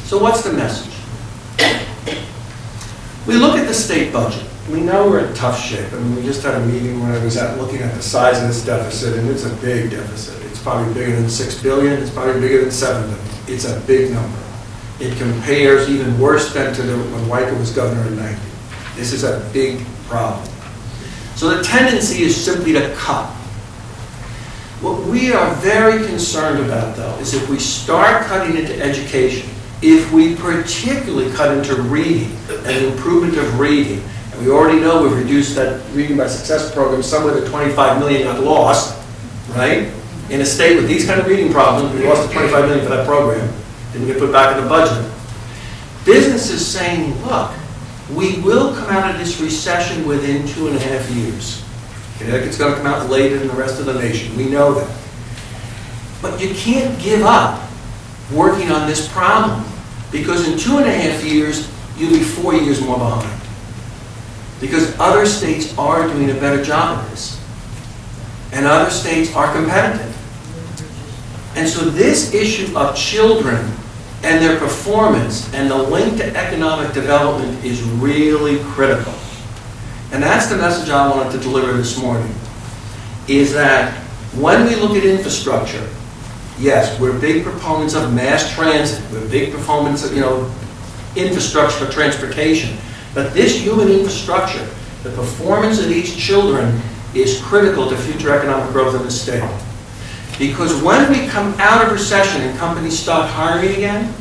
So what's the message? We look at the state budget. We know we're in tough shape. I mean, we just had a meeting where I was looking at the size of this deficit, and it's a big deficit. It's probably bigger than $6 billion. It's probably bigger than $7 billion. It's a big number. It compares even worse than to when Weicker was governor in '90. This is a big problem. So the tendency is simply to cut. What we are very concerned about, though, is if we start cutting into education, if we particularly cut into reading and improvement of reading, and we already know we've reduced that Reading by Success program, somewhere the 25 million got lost, right? In a state with these kind of reading problems, we lost the 25 million for that program, didn't get put back in the budget. Business is saying, look, we will come out of this recession within 2.5 years. Connecticut's going to come out later than the rest of the nation. We know that. But you can't give up working on this problem, because in 2.5 years, you'll be 4 years more behind. Because other states are doing a better job of this. And other states are competitive. And so this issue of children and their performance and the link to economic development is really critical. And that's the message I wanted to deliver this morning, is that when we look at infrastructure, yes, we're big proponents of mass transit. We're big proponents of, infrastructure for transportation. But this human infrastructure, the performance of these children, is critical to future economic growth in the state. Because when we come out of recession and companies start hiring again,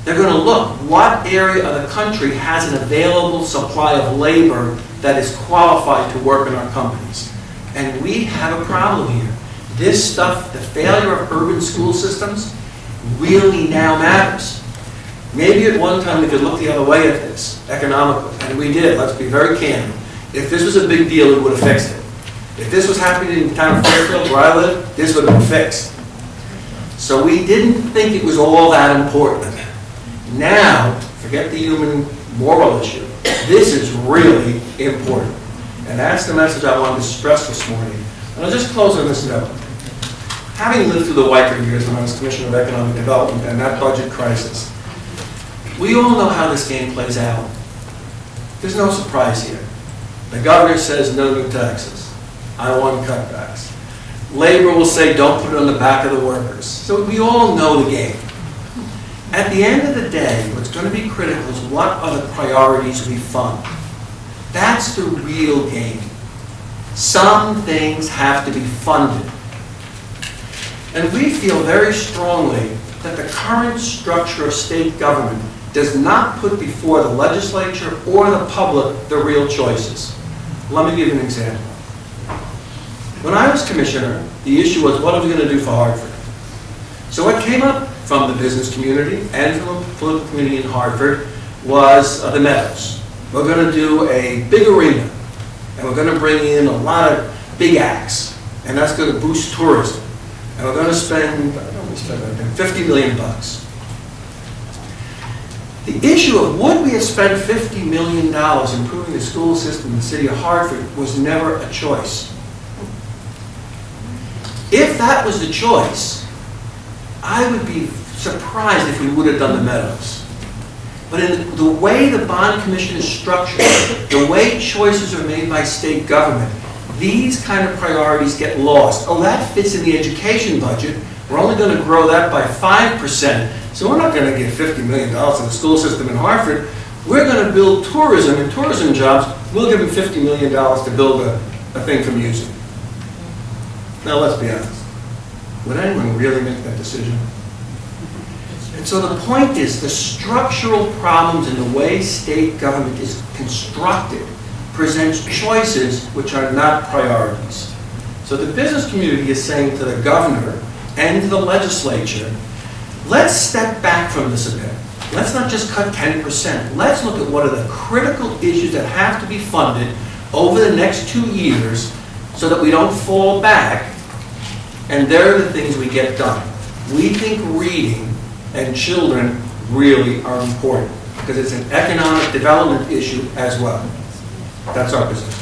they're going to look what area of the country has an available supply of labor that is qualified to work in our companies. And we have a problem here. This stuff, the failure of urban school systems, really now matters. Maybe at one time we could look the other way at this, economically, and we did, let's be very candid. If this was a big deal, we would have fixed it. If this was happening in the town of Fairfield, where I live, this would have been fixed. So we didn't think it was all that important. Now, forget the human moral issue. This is really important. And that's the message I wanted to stress this morning. And I'll just close on this note. Having lived through the Weicker years when I was Commissioner of Economic Development and that budget crisis, we all know how this game plays out. There's no surprise here. The governor says no new taxes. I want cutbacks. Labor will say don't put it on the back of the workers. So we all know the game. At the end of the day, what's going to be critical is what are the priorities we fund. That's the real game. Some things have to be funded. And we feel very strongly that the current structure of state government does not put before the legislature or the public the real choices. Let me give you an example. When I was commissioner, the issue was, what are we going to do for Hartford? So what came up from the business community and from the political community in Hartford was the Meadows. We're going to do a big arena, and we're going to bring in a lot of big acts, and that's going to boost tourism. And we're going to spend, I don't know, $50 million. The issue of would we have spent $50 million improving the school system in the city of Hartford was never a choice. If that was the choice, I would be surprised if we would have done the Meadows. But in the way the bond commission is structured, the way choices are made by state government, these kind of priorities get lost. Oh, that fits in the education budget. We're only going to grow that by 5%. So we're not going to give $50 million to the school system in Hartford. We're going to build tourism and tourism jobs. We'll give them $50 million to build a thing for music. Now let's be honest. Would anyone really make that decision? And so the point is, the structural problems in the way state government is constructed presents choices which are not priorities. So the business community is saying to the governor and to the legislature, let's step back from this a bit. Let's not just cut 10%. Let's look at what are the critical issues that have to be funded over the next 2 years so that we don't fall back, and they're the things we get done. We think reading and children really are important because it's an economic development issue as well. That's our position.